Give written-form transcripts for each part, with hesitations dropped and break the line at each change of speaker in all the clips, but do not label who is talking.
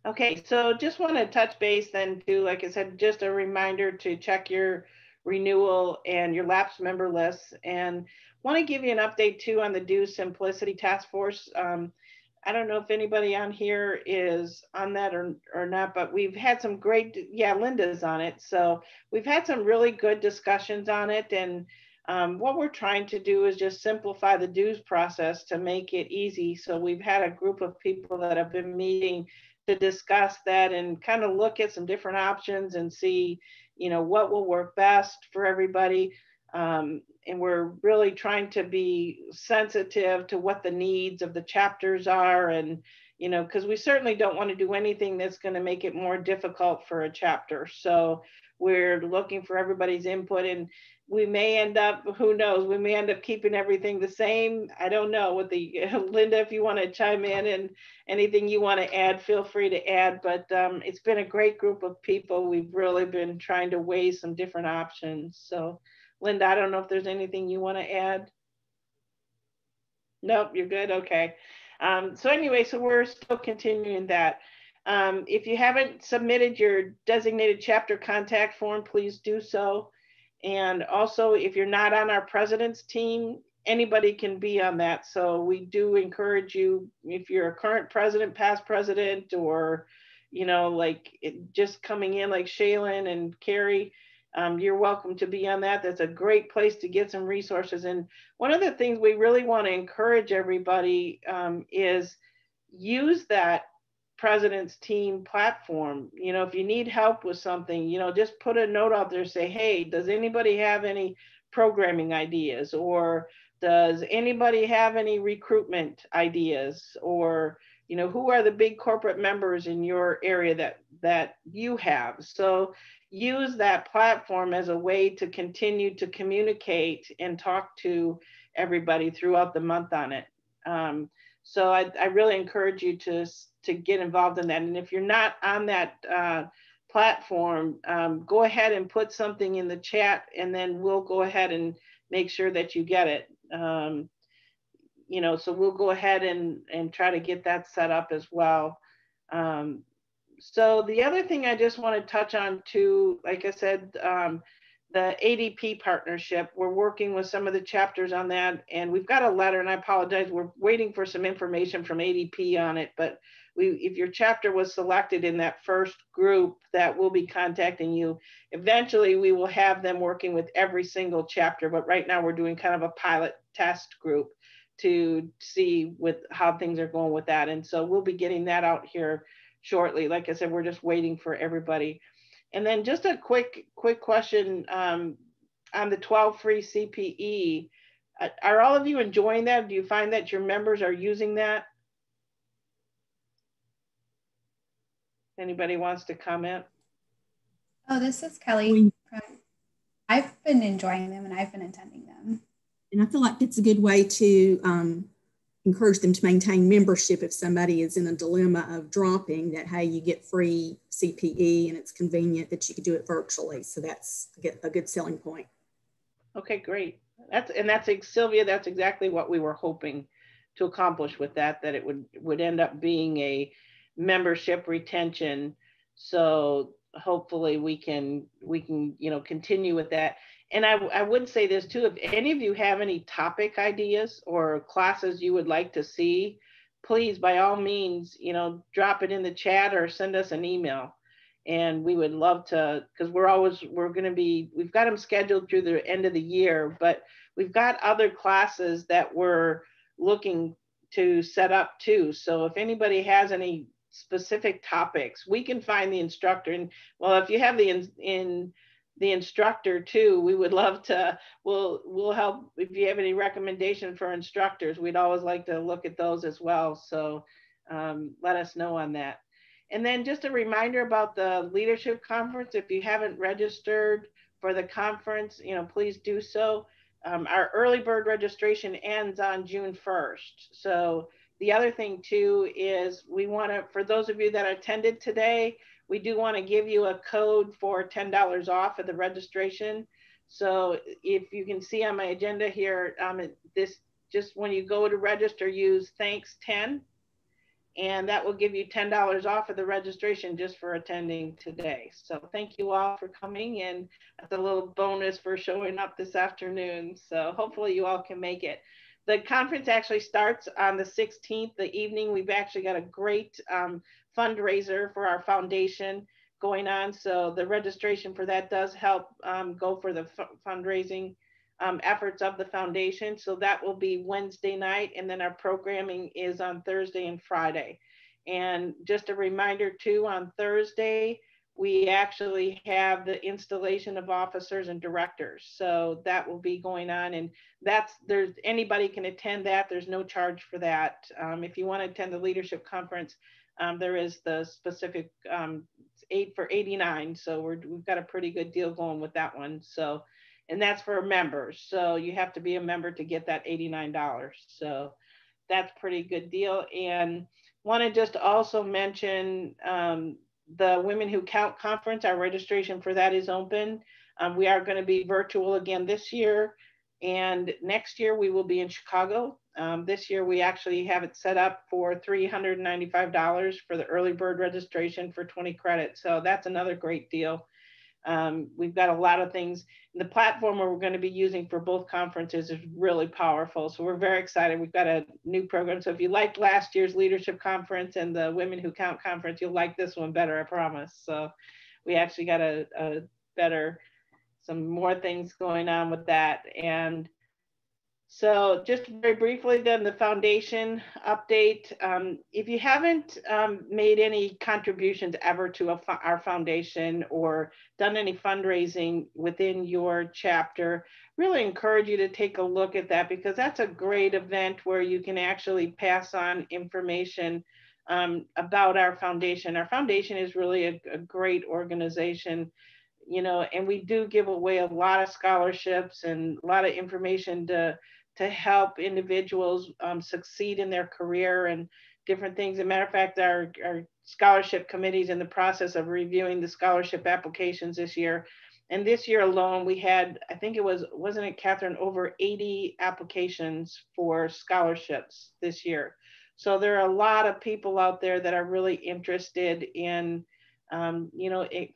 Okay, so just want to touch base then too, like I said, just a reminder to check your renewal and your lapsed member lists. And want to give you an update too on the Do Simplicity Task Force. I don't know if anybody on here is on that or not, but we've had some great, yeah, Linda's on it. So we've had some really good discussions on it. And what we're trying to do is just simplify the dues process to make it easy. So we've had a group of people that have been meeting to discuss that and kind of look at some different options and see, what will work best for everybody. And we're really trying to be sensitive to what the needs of the chapters are. And, because we certainly don't want to do anything that's going to make it more difficult for a chapter. So we're looking for everybody's input, and we may end up, who knows, we may end up keeping everything the same. I don't know what the, Linda, if you want to chime in and anything you want to add, feel free to add. But it's been a great group of people. We've really been trying to weigh some different options. So, Linda, I don't know if there's anything you want to add. Nope, you're good. Okay. So anyway, so we're still continuing that. If you haven't submitted your designated chapter contact form, please do so. And also, if you're not on our president's team, anybody can be on that. So we do encourage you, if you're a current president, past president, or, like just coming in like Shaylin and Carrie, you're welcome to be on that. That's a great place to get some resources. And one of the things we really want to encourage everybody is use that president's team platform. If you need help with something, just put a note out there, say, hey, does anybody have any programming ideas, or does anybody have any recruitment ideas, or who are the big corporate members in your area that you have. So use that platform as a way to continue to communicate and talk to everybody throughout the month on it. So I really encourage you to get involved in that. And if you're not on that platform, go ahead and put something in the chat, and then we'll go ahead and make sure that you get it. So we'll go ahead and try to get that set up as well. So the other thing I just want to touch on too, like I said, the ADP partnership, we're working with some of the chapters on that, and we've got a letter, and I apologize, we're waiting for some information from ADP on it, but if your chapter was selected in that first group, that will be contacting you. Eventually, we will have them working with every single chapter, but right now we're doing kind of a pilot test group to see how things are going with that. And so we'll be getting that out here shortly. Like I said, we're just waiting for everybody. And then just a quick question on the 12 free CPE. Are all of you enjoying that? Do you find that your members are using that? Anybody wants to comment?
Oh, this is Kelly. I've been enjoying them, and I've been attending them.
And I feel like it's a good way to encourage them to maintain membership if somebody is in a dilemma of dropping, that, hey, you get free CPE and it's convenient that you could do it virtually. So that's a good selling point.
Okay, great. That's Sylvia, that's exactly what we were hoping to accomplish with that it would end up being a membership retention. So hopefully we can continue with that. And I would say this too, if any of you have any topic ideas or classes you would like to see, please, by all means, drop it in the chat or send us an email. And we would love to, because we've got them scheduled through the end of the year, but we've got other classes that we're looking to set up too. So if anybody has any specific topics, we can find the instructor. And well, if you have the instructor too, we would love to, we'll help. If you have any recommendation for instructors, we'd always like to look at those as well. So let us know on that. And then just a reminder about the leadership conference. If you haven't registered for the conference, please do so. Our early bird registration ends on June 1st. So the other thing too is we want to, for those of you that attended today, we do want to give you a code for $10 off of the registration. So if you can see on my agenda here, just when you go to register, use thanks 10. and that will give you $10 off of the registration just for attending today. So thank you all for coming, and that's a little bonus for showing up this afternoon. So hopefully you all can make it. The conference actually starts on the 16th, the evening. We've actually got a great fundraiser for our foundation going on. So the registration for that does help go for the fundraising efforts of the foundation. So that will be Wednesday night, and then our programming is on Thursday and Friday. And just a reminder too, on Thursday, we actually have the installation of officers and directors. So that will be going on, and anybody can attend that. There's no charge for that. If you want to attend the leadership conference, there is the specific 8 for $89. So we've got a pretty good deal going with that one. So, and that's for members. So you have to be a member to get that $89. So that's a pretty good deal. And want to just also mention the Women Who Count conference. Our registration for that is open. We are going to be virtual again this year. And next year we will be in Chicago. This year we actually have it set up for $395 for the early bird registration for 20 credits. So that's another great deal. We've got a lot of things. The platform we're going to be using for both conferences is really powerful. So we're very excited. We've got a new program. So if you liked last year's leadership conference and the Women Who Count conference, you'll like this one better, I promise. So we actually got some more things going on with that. And so just very briefly then, the foundation update. If you haven't made any contributions ever to our foundation or done any fundraising within your chapter, really encourage you to take a look at that, because that's a great event where you can actually pass on information about our foundation. Our foundation is really a great organization, you know, and we do give away a lot of scholarships and a lot of information to help individuals succeed in their career and different things. As a matter of fact, our scholarship committee is in the process of reviewing the scholarship applications this year. And this year alone, we had, I think it was, wasn't it, Catherine, over 80 applications for scholarships this year. So there are a lot of people out there that are really interested in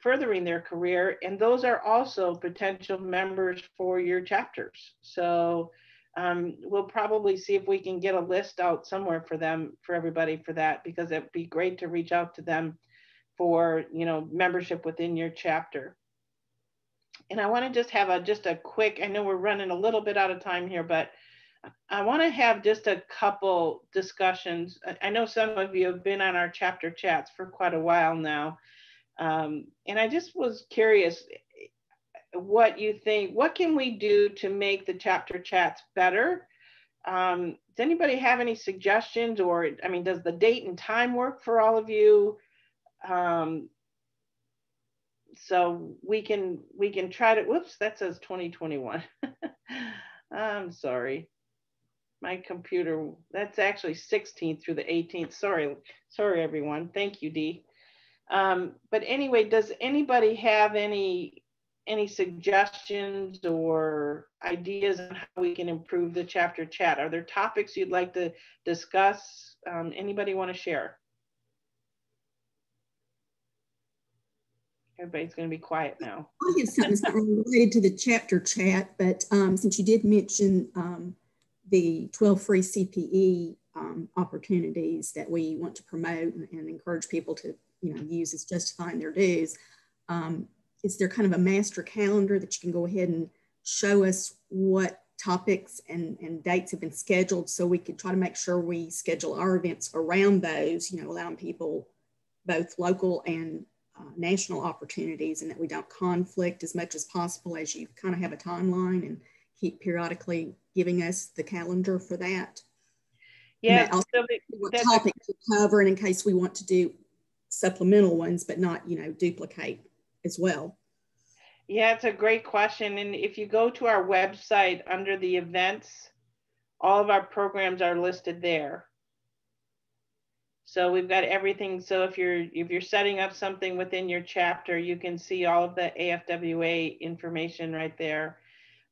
furthering their career. And those are also potential members for your chapters. So we'll probably see if we can get a list out somewhere for them, for everybody for that, because it'd be great to reach out to them for, membership within your chapter. And I want to just have a quick, I know we're running a little bit out of time here, but I want to have just a couple discussions. I know some of you have been on our chapter chats for quite a while now. And I just was curious what you think. What can we do to make the chapter chats better? Does anybody have any suggestions, or, I mean, does the date and time work for all of you? So we can try to, whoops, that says 2021. I'm sorry. My computer, that's actually 16th through the 18th. Sorry, everyone. Thank you, Dee. But anyway, does anybody have any suggestions or ideas on how we can improve the chapter chat? Are there topics you'd like to discuss? Anybody want to share? Everybody's going to be quiet now.
I have something that's not really related to the chapter chat, but since you did mention the 12 free CPE opportunities that we want to promote and encourage people to use as justifying their dues, is there kind of a master calendar that you can go ahead and show us what topics and dates have been scheduled, so we could try to make sure we schedule our events around those, allowing people both local and national opportunities, and that we don't conflict as much as possible, as you kind of have a timeline and keep periodically giving us the calendar for that.
Yeah,
also what topics to cover, and in case we want to do supplemental ones, but not, duplicate as well.
Yeah, it's a great question. And if you go to our website under the events, all of our programs are listed there. So we've got everything. So if you're setting up something within your chapter, you can see all of the AFWA information right there.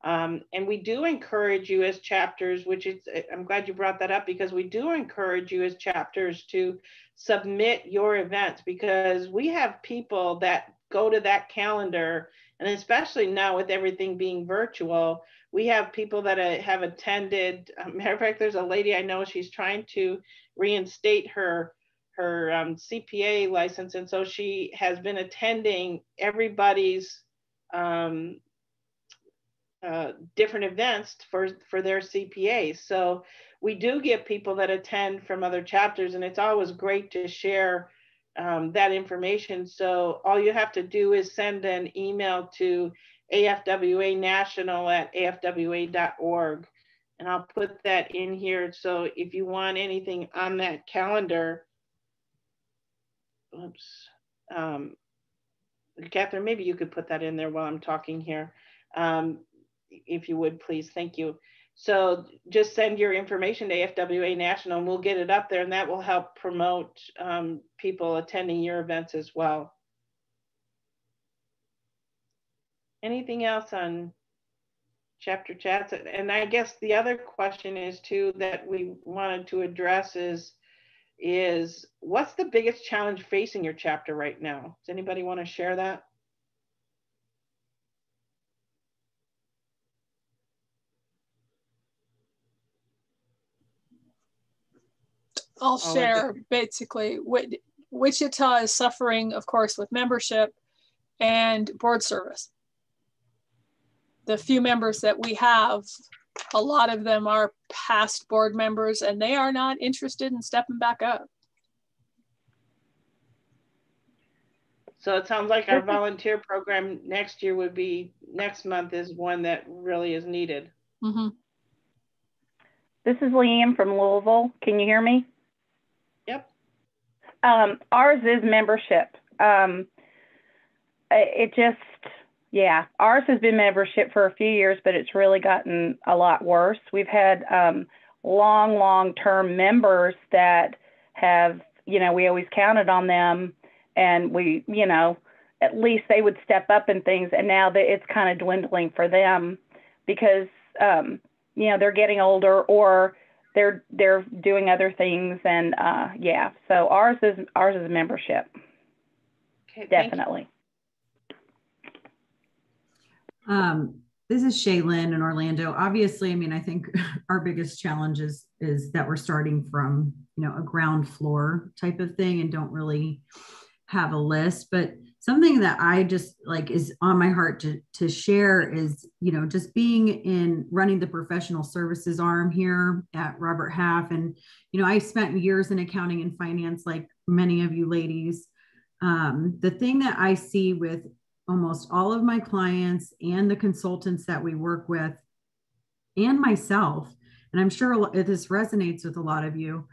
And we do encourage you as chapters, which is, I'm glad you brought that up, because we do encourage you as chapters to submit your events, because we have people that go to that calendar, and especially now with everything being virtual, we have people that have attended. Matter of fact, there's a lady I know, she's trying to reinstate her CPA license, and so she has been attending everybody's different events for their CPAs. So we do get people that attend from other chapters, and it's always great to share that information. So all you have to do is send an email to afwanational@afwa.org, and I'll put that in here. So if you want anything on that calendar, oops, Catherine, maybe you could put that in there while I'm talking here. If you would, please. Thank you. So just send your information to AFWA National, and we'll get it up there, and that will help promote people attending your events as well. Anything else on chapter chats? And I guess the other question is too that we wanted to address is what's the biggest challenge facing your chapter right now? Does anybody want to share that?
I'll share basically. Wichita is suffering, of course, with membership and board service. The few members that we have, a lot of them are past board members, and they are not interested in stepping back up.
So it sounds like our volunteer program next month is one that really is needed.
Mm-hmm.
This is Leanne from Louisville. Can you hear me?
Yep.
Ours is membership. Ours has been membership for a few years, but it's really gotten a lot worse. We've had long-term members that have, we always counted on them, and we, at least they would step up in things, and now that it's kind of dwindling for them because, they're getting older or they're doing other things, and so ours is membership.
Okay,
definitely.
This is Shaylin in Orlando. Obviously, I think our biggest challenge is that we're starting from a ground floor type of thing and don't really have a list. But something that I just is on my heart to share is, just being in running the professional services arm here at Robert Half. And, I spent years in accounting and finance, like many of you ladies. The thing that I see with almost all of my clients and the consultants that we work with and myself, and I'm sure this resonates with a lot of you,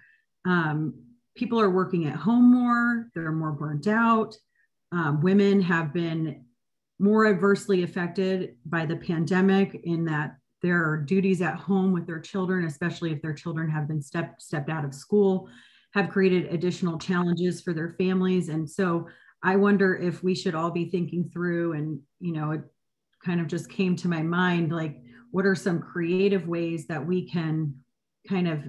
people are working at home more, they're more burnt out. Women have been more adversely affected by the pandemic in that their duties at home with their children, especially if their children have been stepped out of school, have created additional challenges for their families. And so I wonder if we should all be thinking through, and, it kind of just came to my mind, what are some creative ways that we can kind of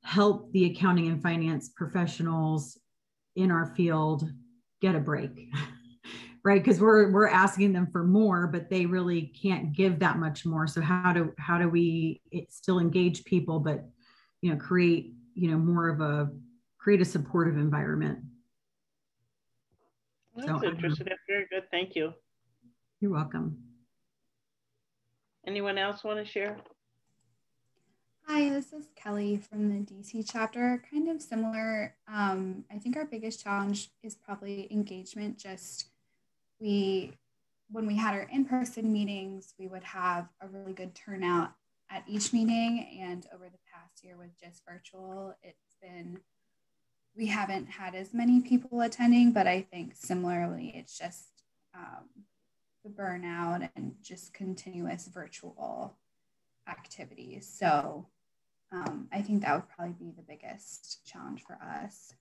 help the accounting and finance professionals in our field get a break, right? Because we're asking them for more, but they really can't give that much more. So how do we still engage people, but create create a supportive environment?
That's interesting. That's very good. Thank you.
You're welcome.
Anyone else want to share?
Hi, this is Kelly from the DC chapter. Kind of similar. I think our biggest challenge is probably engagement. When we had our in-person meetings, we would have a really good turnout at each meeting. And over the past year with just virtual, we haven't had as many people attending, but I think similarly, it's just the burnout and just continuous virtual activities. So I think that would probably be the biggest challenge for us.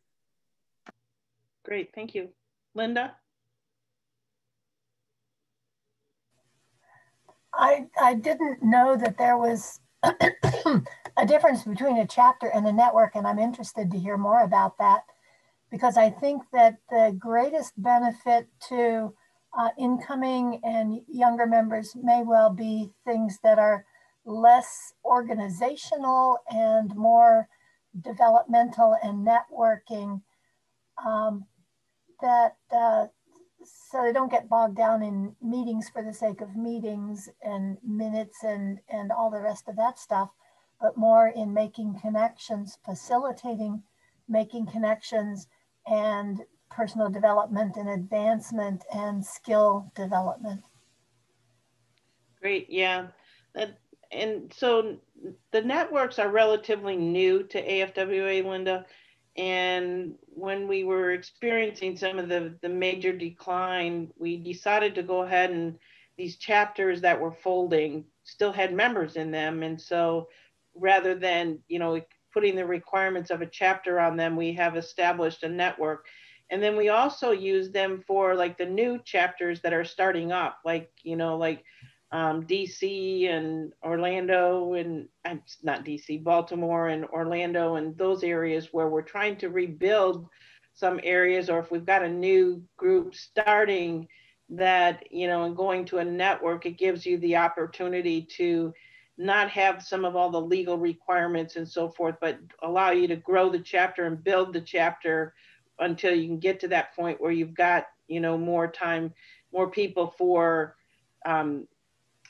Great, thank you. Linda?
I didn't know that there was a difference between a chapter and a network, and I'm interested to hear more about that, because I think that the greatest benefit to incoming and younger members may well be things that are less organizational and more developmental and networking, so they don't get bogged down in meetings for the sake of meetings and minutes and all the rest of that stuff, but more in making connections, facilitating making connections, and personal development and advancement and skill development.
Great, yeah. And so the networks are relatively new to AFWA, Linda. And when we were experiencing some of the major decline, we decided to go ahead, and these chapters that were folding still had members in them. And so rather than, you know, putting the requirements of a chapter on them, we have established a network. And then we also use them for like the new chapters that are starting up, like, you know, like DC and Orlando, and not DC, Baltimore and Orlando, and those areas where we're trying to rebuild some areas, or if we've got a new group starting that, you know, and going to a network, it gives you the opportunity to not have some of all the legal requirements and so forth, but allow you to grow the chapter and build the chapter until you can get to that point where you've got, you know, more time, more people for,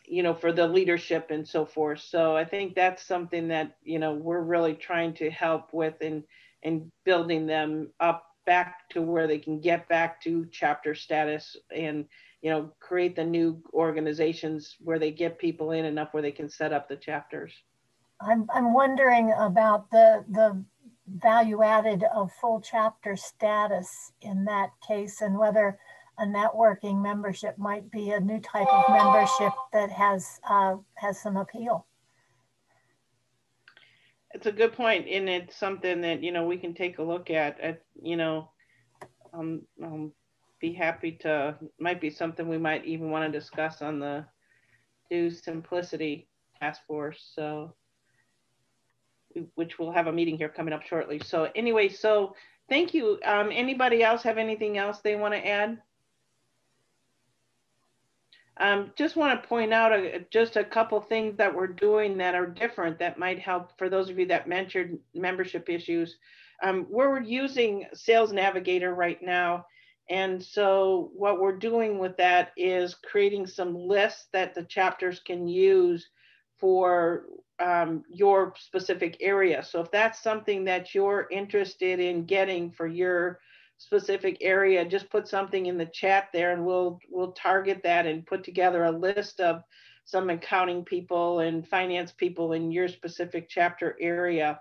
you know, for the leadership and so forth. So I think that's something that, you know, we're really trying to help with and building them up back to where they can get back to chapter status and, you know, create the new organizations where they get people in enough where they can set up the chapters.
I'm wondering about the value added of full chapter status in that case, and whether a networking membership might be a new type of membership that has some appeal.
It's a good point, and it's something that, you know, we can take a look at, you know, be happy to, might be something we might even want to discuss on the Do Simplicity Task Force, so, which we'll have a meeting here coming up shortly. So anyway, so thank you. Anybody else have anything else they want to add? Just want to point out just a couple things that we're doing that are different that might help for those of you that mentioned membership issues. We're using Sales Navigator right now. And so what we're doing with that is creating some lists that the chapters can use for your specific area. So if that's something that you're interested in getting for your specific area, just put something in the chat there, and we'll target that and put together a list of some accounting people and finance people in your specific chapter area,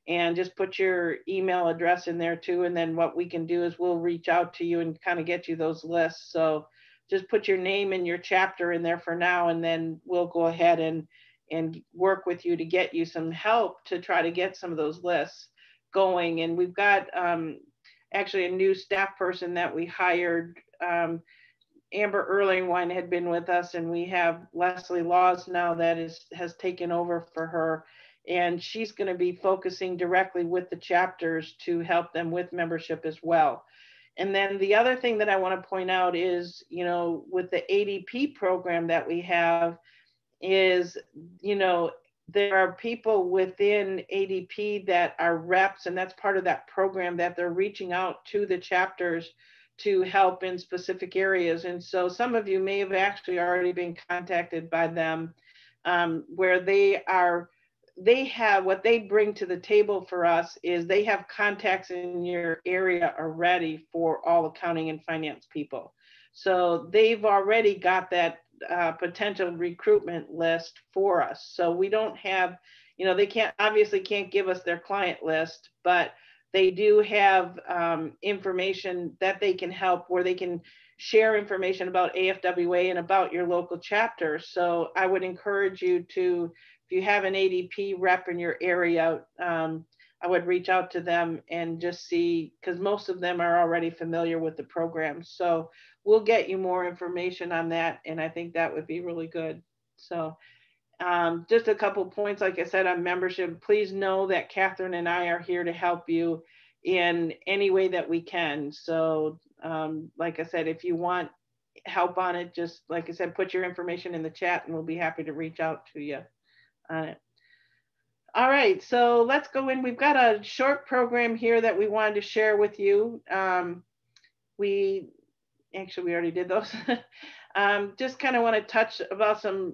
and just put your email address in there too. And then what we can do is we'll reach out to you and kind of get you those lists. So just put your name and your chapter in there for now, and then we'll go ahead and work with you to get you some help to try to get some of those lists going. And we've got actually a new staff person that we hired. Amber Erlingwine had been with us, and we have Leslie Laws now that has taken over for her. And she's going to be focusing directly with the chapters to help them with membership as well. And then the other thing that I want to point out is, you know, with the ADP program that we have is, you know, there are people within ADP that are reps, and that's part of that program that they're reaching out to the chapters to help in specific areas. And so some of you may have actually already been contacted by them, where they have, what they bring to the table for us is they have contacts in your area already for all accounting and finance people. So they've already got that potential recruitment list for us. So we don't have, you know, they obviously can't give us their client list, but they do have information that they can help, where they can share information about AFWA and about your local chapter. So I would encourage you to, if you have an ADP rep in your area, I would reach out to them and just see, because most of them are already familiar with the program. So we'll get you more information on that, and I think that would be really good. So just a couple points, like I said, on membership. Please know that Catherine and I are here to help you in any way that we can. So like I said, if you want help on it, just like I said, put your information in the chat and we'll be happy to reach out to you on it. All right, so let's go in. We've got a short program here that we wanted to share with you. We already did those. Just kind of want to touch about some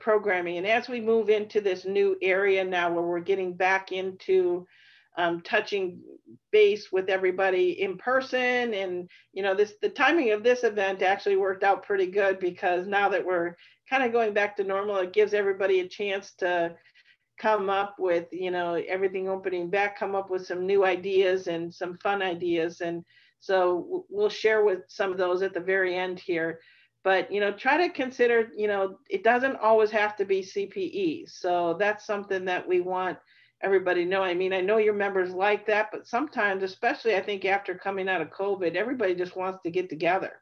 programming. And as we move into this new area now where we're getting back into touching base with everybody in person, and the timing of this event actually worked out pretty good, because now that we're kind of going back to normal, it gives everybody a chance to come up with, everything opening back, come up with some new ideas and some fun ideas. And so we'll share with some of those at the very end here. But, try to consider, it doesn't always have to be CPE. So that's something that we want everybody to know. I mean, I know your members like that, but sometimes, especially I think after coming out of COVID, everybody just wants to get together.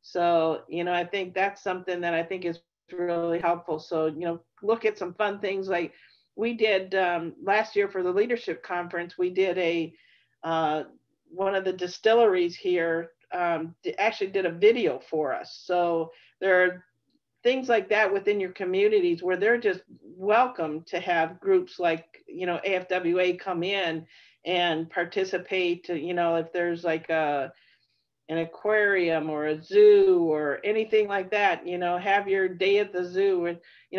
So, I think that's something that I think is really helpful. So, look at some fun things like we did last year for the leadership conference. We did one of the distilleries here actually did a video for us. So there are things like that within your communities where they're just welcome to have groups like, AFWA come in and participate, if there's like an aquarium or a zoo or anything like that, have your day at the zoo, and,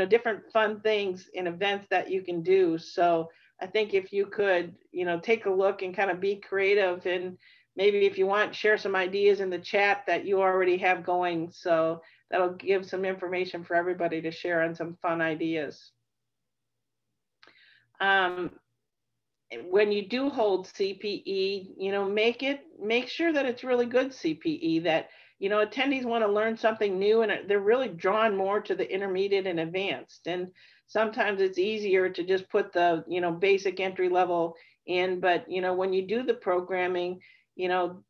different fun things and events that you can do. So I think if you could, take a look and kind of be creative, and maybe if you want, share some ideas in the chat that you already have going. So that'll give some information for everybody to share on some fun ideas. When you do hold CPE, make sure that it's really good CPE, that, attendees want to learn something new and they're really drawn more to the intermediate and advanced. And sometimes it's easier to just put the, basic entry level in, but, when you do the programming,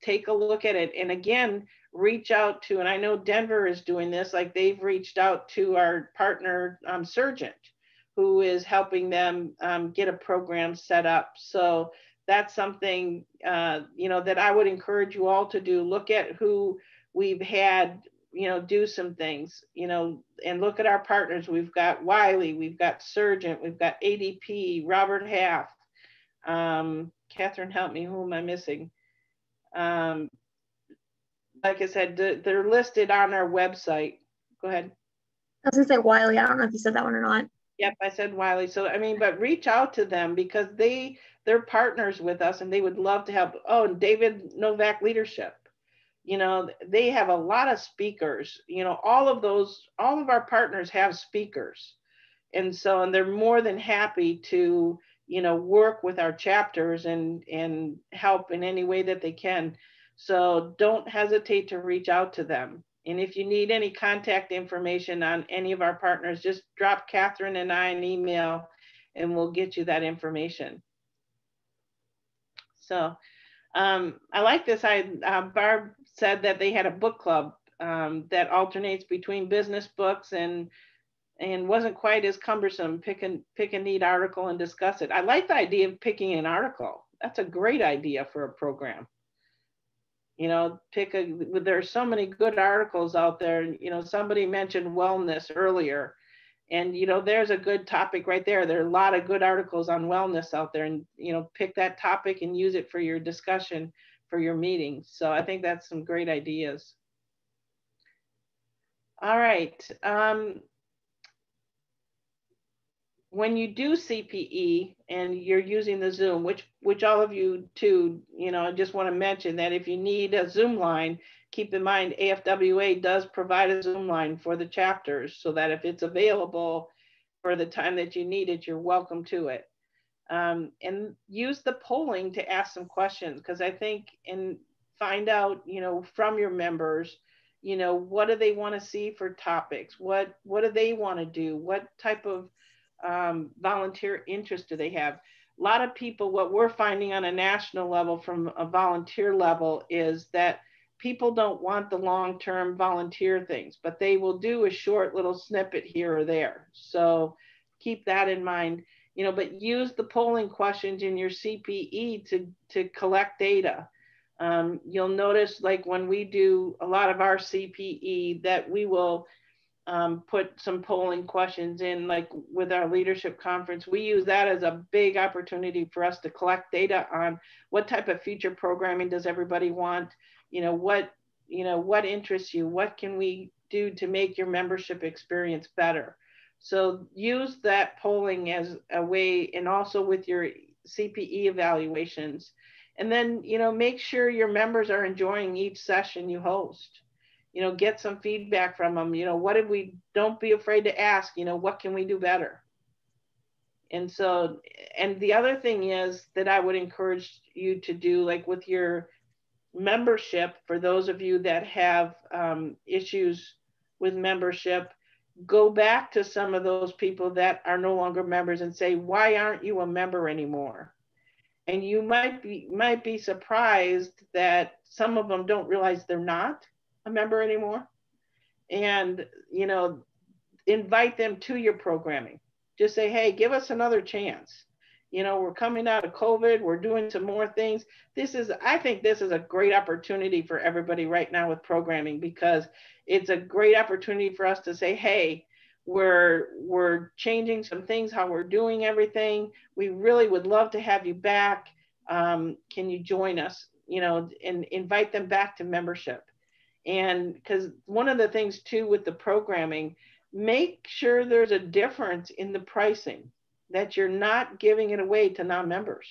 take a look at it. And again, reach out to, and I know Denver is doing this, like they've reached out to our partner Surgeon, who is helping them get a program set up. So that's something, that I would encourage you all to do. Look at who we've had, do some things, and look at our partners. We've got Wiley, we've got Surgeon, we've got ADP, Robert Half, Catherine, help me, who am I missing? Like I said, they're listed on our website. Go ahead.
I was gonna say Wiley. I don't know if you said that one or not.
Yep, I said Wiley. So, but reach out to them because they're partners with us and they would love to help. Oh, and David Novak Leadership. They have a lot of speakers. All of our partners have speakers. And they're more than happy to, work with our chapters and help in any way that they can. So don't hesitate to reach out to them. And if you need any contact information on any of our partners, just drop Catherine and I an email and we'll get you that information. So I like this. Barb said that they had a book club that alternates between business books and wasn't quite as cumbersome. Pick a neat article and discuss it. I like the idea of picking an article. That's a great idea for a program. There's so many good articles out there. Somebody mentioned wellness earlier, and there's a good topic right there. There are a lot of good articles on wellness out there, and pick that topic and use it for your discussion for your meeting. So I think that's some great ideas. All right. When you do CPE and you're using the Zoom, which all of you too, I just want to mention that if you need a Zoom line, keep in mind AFWA does provide a Zoom line for the chapters, so that if it's available for the time that you need it, you're welcome to it. And use the polling to ask some questions, because I think and find out, from your members, what do they want to see for topics? What do they want to do? What type of volunteer interest do they have? A lot of people, what we're finding on a national level from a volunteer level is that people don't want the long-term volunteer things, but they will do a short little snippet here or there. So keep that in mind, you know, but use the polling questions in your CPE to collect data. You'll notice, like when we do a lot of our CPE, that we will put some polling questions in, like with our leadership conference. We use that as a big opportunity for us to collect data on what type of future programming does everybody want, what interests you, what can we do to make your membership experience better. So use that polling as a way, and also with your CPE evaluations. And then, make sure your members are enjoying each session you host. Get some feedback from them. What did we, don't be afraid to ask, what can we do better? And so, and the other thing is that I would encourage you to do, like with your membership, for those of you that have issues with membership, go back to some of those people that are no longer members and say, why aren't you a member anymore? And you might be surprised that some of them don't realize they're not a member anymore. And, invite them to your programming. Just say, hey, give us another chance. We're coming out of COVID. We're doing some more things. I think this is a great opportunity for everybody right now with programming, because it's a great opportunity for us to say, hey, we're changing some things, how we're doing everything. We really would love to have you back. Can you join us, and invite them back to membership. And because one of the things too with the programming, make sure there's a difference in the pricing, that you're not giving it away to non-members.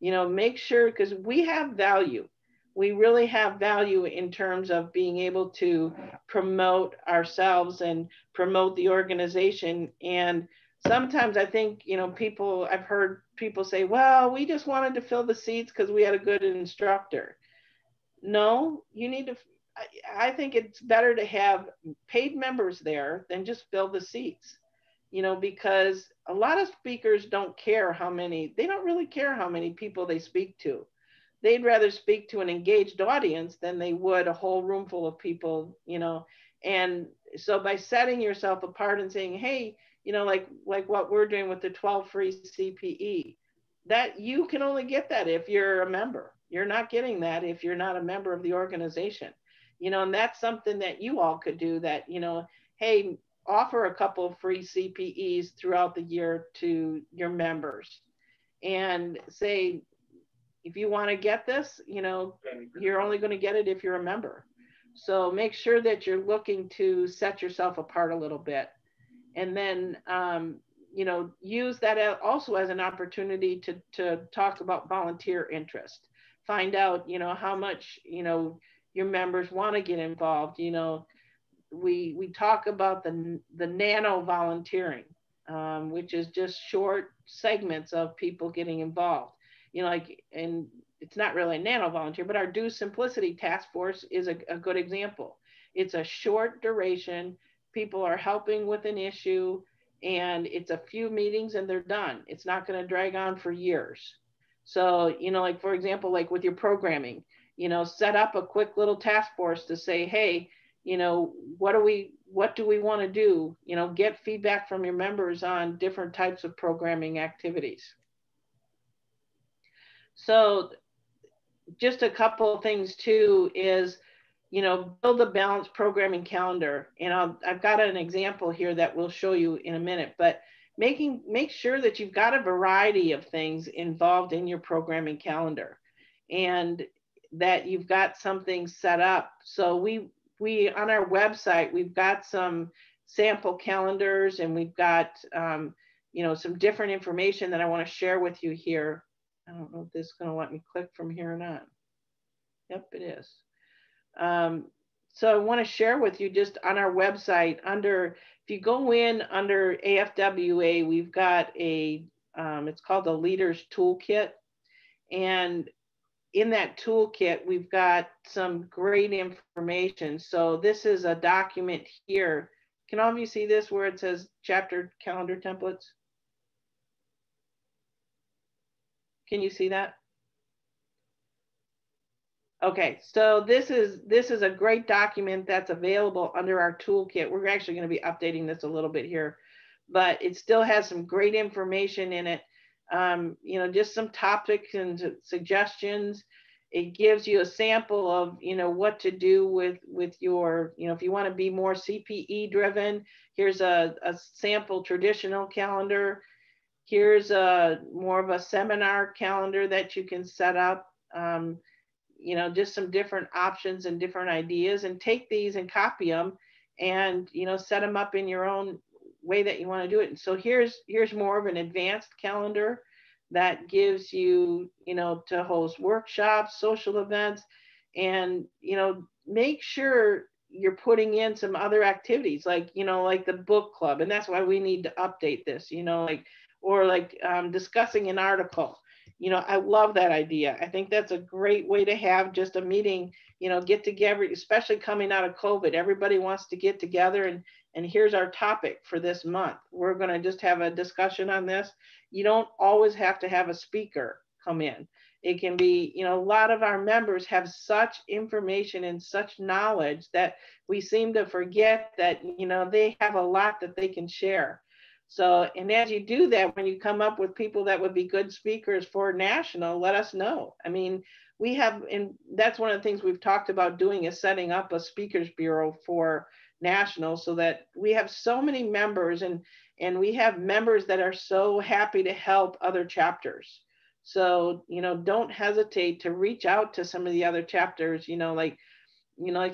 Make sure, because we have value. We really have value in terms of being able to promote ourselves and promote the organization. And sometimes I think, I've heard people say, well, we just wanted to fill the seats because we had a good instructor. No, you need to, I think it's better to have paid members there than just fill the seats, because a lot of speakers don't really care how many people they speak to. They'd rather speak to an engaged audience than they would a whole room full of people, and so by setting yourself apart and saying, hey, like what we're doing with the 12 free CPE, that you can only get that if you're a member. You're not getting that if you're not a member of the organization. And that's something that you all could do, that, hey, offer a couple of free CPEs throughout the year to your members, and say, if you want to get this, you're only going to get it if you're a member. So make sure that you're looking to set yourself apart a little bit. And then, use that also as an opportunity to talk about volunteer interest. Find out, how much, your members want to get involved. We talk about the nano volunteering, which is just short segments of people getting involved. And it's not really a nano volunteer, but our Do Simplicity Task Force is a good example. It's a short duration. People are helping with an issue, and it's a few meetings and they're done. It's not going to drag on for years. So, like, for example, like with your programming, set up a quick little task force to say, hey, what do we want to do? Get feedback from your members on different types of programming activities. So just a couple of things too is, build a balanced programming calendar. And I've got an example here that we'll show you in a minute, but make sure that you've got a variety of things involved in your programming calendar, and that you've got something set up. So we on our website, we've got some sample calendars, and we've got, some different information that I want to share with you here. I don't know if this is going to let me click from here or not. Yep, it is. So I want to share with you, just on our website, if you go in under AFWA, we've got it's called the Leaders Toolkit. And in that toolkit, we've got some great information. So this is a document here. Can all of you see this, where it says chapter calendar templates? Can you see that? Okay, so this is a great document that's available under our toolkit. We're actually going to be updating this a little bit here, but it still has some great information in it. You know, just some topics and suggestions. It gives you a sample of, you know, what to do with your, you know, if you want to be more CPE driven, here's a sample traditional calendar. Here's a more of a seminar calendar that you can set up. You know, just some different options and different ideas, and take these and copy them and, you know, set them up in your own way that you want to do it. And so here's more of an advanced calendar that gives you, you know, to host workshops, social events, and, you know, make sure you're putting in some other activities like, you know, like the book club. And that's why we need to update this, you know, like, or like discussing an article. You know, I love that idea. I think that's a great way to have just a meeting, you know, get together, especially coming out of COVID. Everybody wants to get together, and here's our topic for this month. We're going to just have a discussion on this. You don't always have to have a speaker come in. It can be, you know, a lot of our members have such information and such knowledge that we seem to forget that, you know, they have a lot that they can share. So, and as you do that, when you come up with people that would be good speakers for national, let us know. I mean, we have, and that's one of the things we've talked about doing, is setting up a speakers bureau for national, so that we have so many members, and we have members that are so happy to help other chapters. So, you know, don't hesitate to reach out to some of the other chapters, you know, like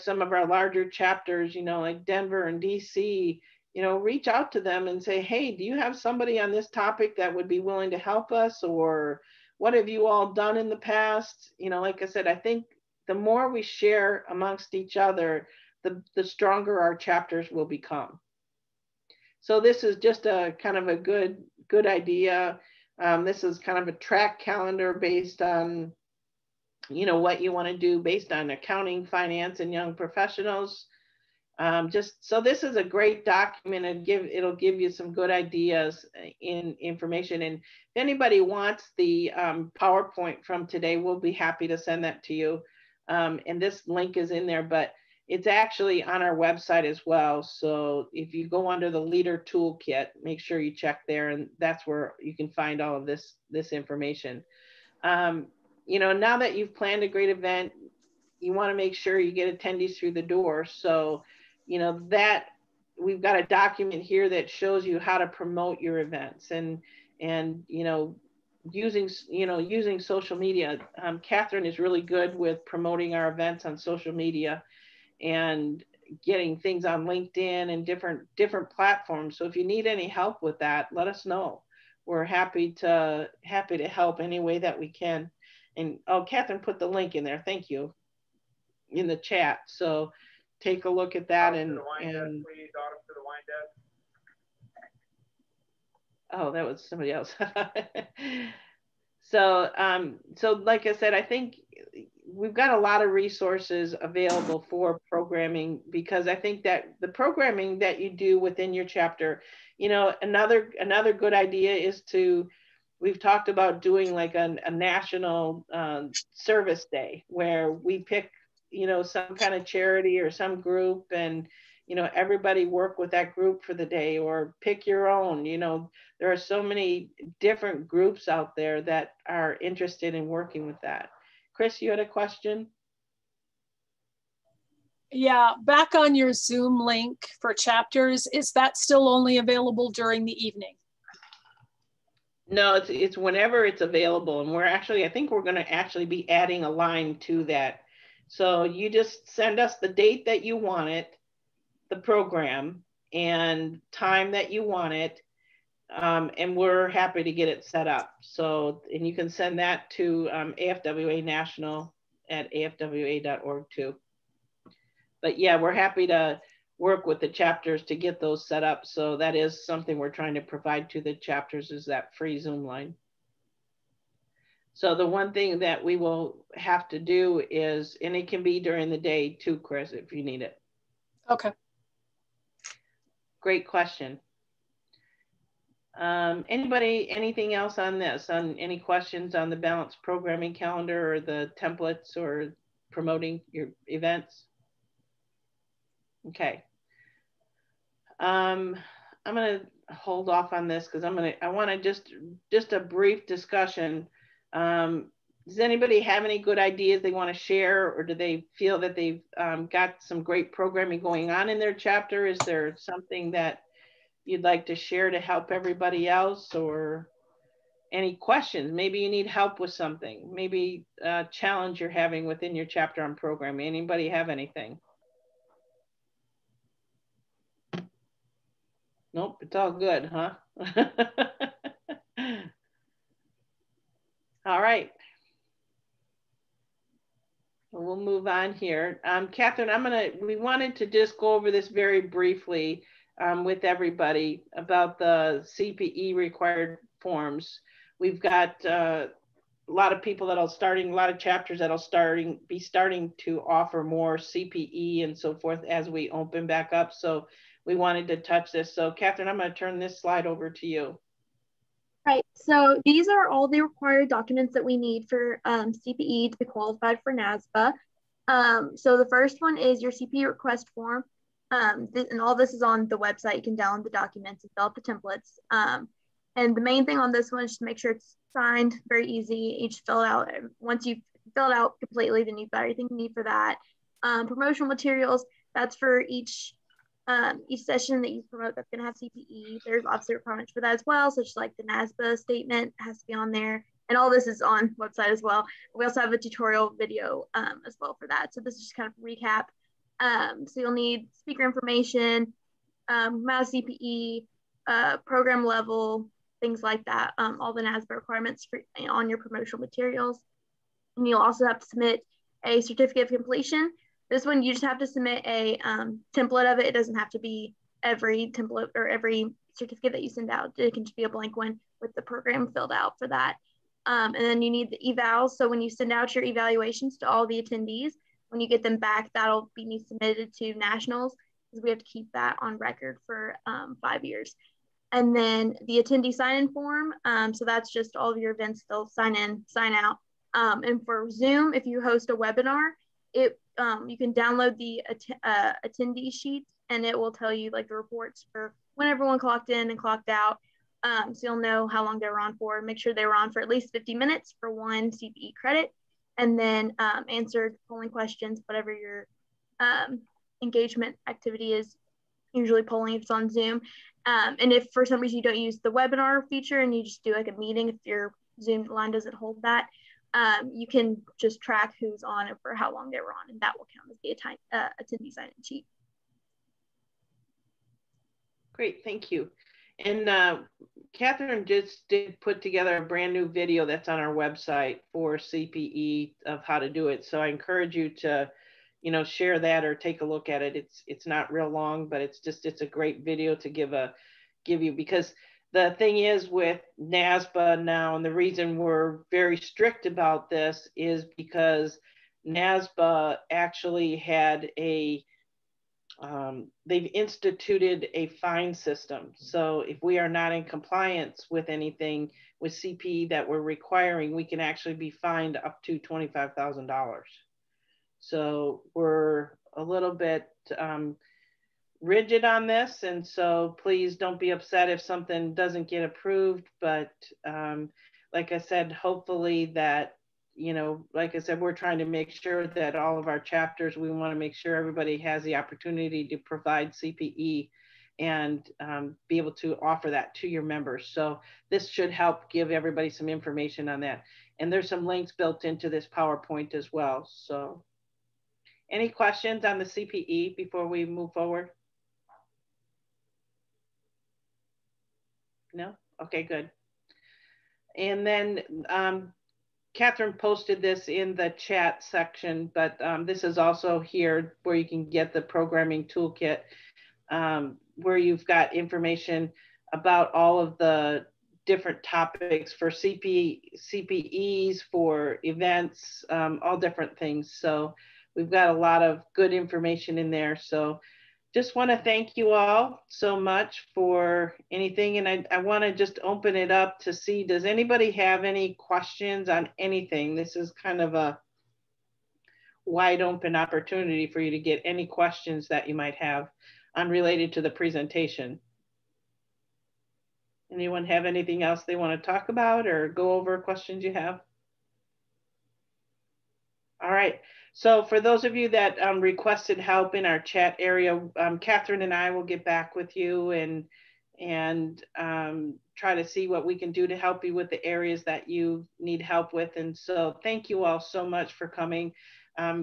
some of our larger chapters, you know, like Denver and DC. You know, reach out to them and say, hey, do you have somebody on this topic that would be willing to help us? Or what have you all done in the past? You know, like I said, I think the more we share amongst each other, the stronger our chapters will become. So this is just a kind of a good idea. This is kind of a track calendar based on, you know, what you want to do based on accounting, finance, and young professionals. Just so this is a great document, and it'll give you some good ideas in information. And if anybody wants the PowerPoint from today, we'll be happy to send that to you. And this link is in there, but it's actually on our website as well. So if you go under the Leader Toolkit, make sure you check there, and that's where you can find all of this information. You know, now that you've planned a great event, you want to make sure you get attendees through the door. So, you know, that we've got a document here that shows you how to promote your events, and you know, using social media. Catherine is really good with promoting our events on social media and getting things on LinkedIn and different platforms. So if you need any help with that, let us know. We're happy to help any way that we can. And oh, Catherine put the link in there. Thank you. In the chat. So take a look at that. And oh, that was somebody else. So like I said, I think we've got a lot of resources available for programming, because I think that the programming that you do within your chapter, you know, another good idea is we've talked about doing like a national service day, where we pick, you know, some kind of charity or some group, and, you know, everybody work with that group for the day, or pick your own. You know, there are so many different groups out there that are interested in working with that. Chris, you had a question?
Yeah, back on your Zoom link for chapters, is that still only available during the evening?
No, it's whenever it's available. And I think we're going to actually be adding a line to that. So you just send us the date that you want it, the program, and time that you want it, and we're happy to get it set up. So, and you can send that to AFWA National at afwa.org too. But yeah, we're happy to work with the chapters to get those set up. So that is something we're trying to provide to the chapters, is that free Zoom line. So the one thing that we will have to do is, and it can be during the day too, Chris, if you need it.
Okay.
Great question. Anything else on this? On any questions on the balanced programming calendar or the templates or promoting your events? Okay. I'm going to hold off on this because I want to just a brief discussion. Does anybody have any good ideas they want to share, or do they feel that they've got some great programming going on in their chapter? Is there something that you'd like to share to help everybody else, or any questions? Maybe you need help with something, maybe a challenge you're having within your chapter on programming. Anybody have anything? Nope, it's all good, huh? All right. We'll move on here. Catherine, we wanted to just go over this very briefly with everybody about the CPE required forms. We've got a lot of people that'll starting, a lot of chapters that'll be starting to offer more CPE and so forth as we open back up. So we wanted to touch this. So Catherine, I'm going to turn this slide over to you.
Right, so these are all the required documents that we need for CPE to be qualified for NASBA. So the first one is your CPE request form. And all this is on the website. You can download the documents and fill out the templates. And the main thing on this one is just to make sure it's signed, very easy. You just fill it out. Once you fill it out completely, then you've got everything you need for that. Promotional materials, that's for each session that you promote that's going to have CPE. There's obviously requirements for that as well, such as like the NASBA statement has to be on there, and all this is on the website as well. We also have a tutorial video as well for that. So this is just kind of a recap. So you'll need speaker information, amount of CPE, program level, things like that, all the NASBA requirements on your promotional materials. And you'll also have to submit a certificate of completion. This one, you just have to submit a template of it. It doesn't have to be every template or every certificate that you send out. It can just be a blank one with the program filled out for that. And then you need the evals. So when you send out your evaluations to all the attendees, when you get them back, that'll be submitted to nationals, because we have to keep that on record for 5 years. And then the attendee sign-in form. So that's just all of your events. They'll sign in, sign out. And for Zoom, if you host a webinar, you can download the attendee sheet, and it will tell you like the reports for when everyone clocked in and clocked out. So you'll know how long they were on for. Make sure they were on for at least 50 minutes for 1 CPE credit, and then answered polling questions, whatever your engagement activity is, usually polling if it's on Zoom. And if for some reason you don't use the webinar feature and you just do like a meeting, if your Zoom line doesn't hold that, you can just track who's on and for how long they were on, and that will count as the attendee sign-in sheet.
Great, thank you. And Catherine just did put together a brand new video that's on our website for CPE of how to do it. So I encourage you to, share that or take a look at it. It's not real long, but it's a great video to give you, because the thing is with NASBA now, and the reason we're very strict about this is because NASBA actually had they've instituted a fine system. So if we are not in compliance with anything with CPE that we're requiring, we can actually be fined up to $25,000. So we're a little bit rigid on this, and so please don't be upset if something doesn't get approved. But like I said, hopefully that, like I said, we're trying to make sure that all of our chapters, we want to make sure everybody has the opportunity to provide CPE and be able to offer that to your members. So this should help give everybody some information on that. And there's some links built into this PowerPoint as well. So any questions on the CPE before we move forward? No? Okay, good. And then Catherine posted this in the chat section, but this is also here where you can get the programming toolkit, where you've got information about all of the different topics for CPEs, for events, all different things. So we've got a lot of good information in there. So just want to thank you all so much for anything. And I want to just open it up to see, does anybody have any questions on anything? This is kind of a wide open opportunity for you to get any questions that you might have unrelated to the presentation. Anyone have anything else they want to talk about or go over questions you have? All right. So for those of you that requested help in our chat area, Catherine and I will get back with you and try to see what we can do to help you with the areas that you need help with. And so thank you all so much for coming.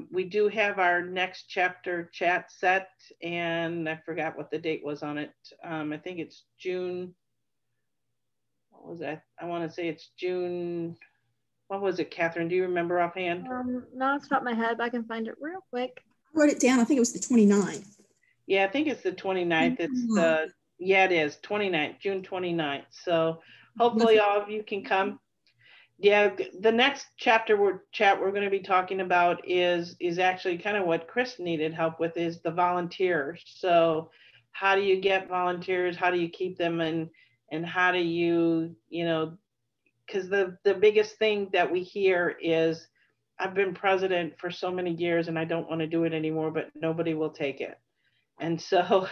We do have our next chapter chat set, and I forgot what the date was on it. I think it's June. What was that? I want to say it's June. What was it, Catherine? Do you remember offhand?
Not off the top of my head, but I can find it real quick.
I wrote it down. I think it was the 29th.
Yeah, I think it's the 29th. It's the, yeah, it is 29th, June 29th. So hopefully all of you can come. Yeah, the next chapter we're going to be talking about is actually kind of what Chris needed help with, is the volunteers. So how do you get volunteers? How do you keep them? And how do you, you know, because the biggest thing that we hear is, I've been president for so many years and I don't want to do it anymore, but nobody will take it. And so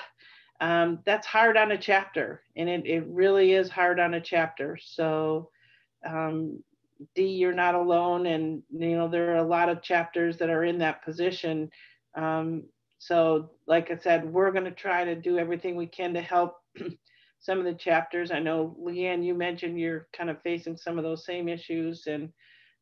that's hard on a chapter, and it really is hard on a chapter. So Dee, you're not alone, and you know there are a lot of chapters that are in that position. So like I said, we're going to try to do everything we can to help some of the chapters. I know, Leanne, you mentioned you're kind of facing some of those same issues. And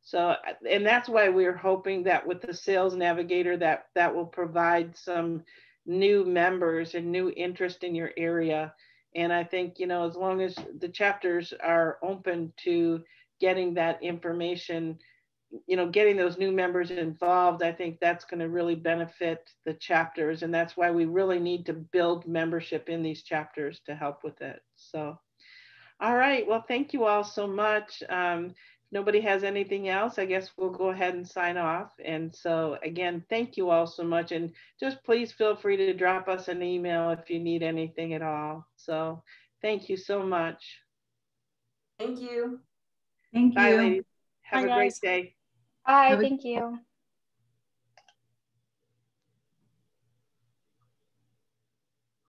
so, and that's why we're hoping that with the Sales Navigator, that will provide some new members and new interest in your area. And I think, you know, as long as the chapters are open to getting that information, you know, getting those new members involved, I think that's going to really benefit the chapters. And that's why we really need to build membership in these chapters to help with it. So, all right. Well, thank you all so much. If nobody has anything else, I guess we'll go ahead and sign off. And so again, thank you all so much. And just please feel free to drop us an email if you need anything at all. So thank you so much.
Thank you. Thank you.
Bye, ladies. Have
Bye,
a great
guys.
day.
Bye, thank you.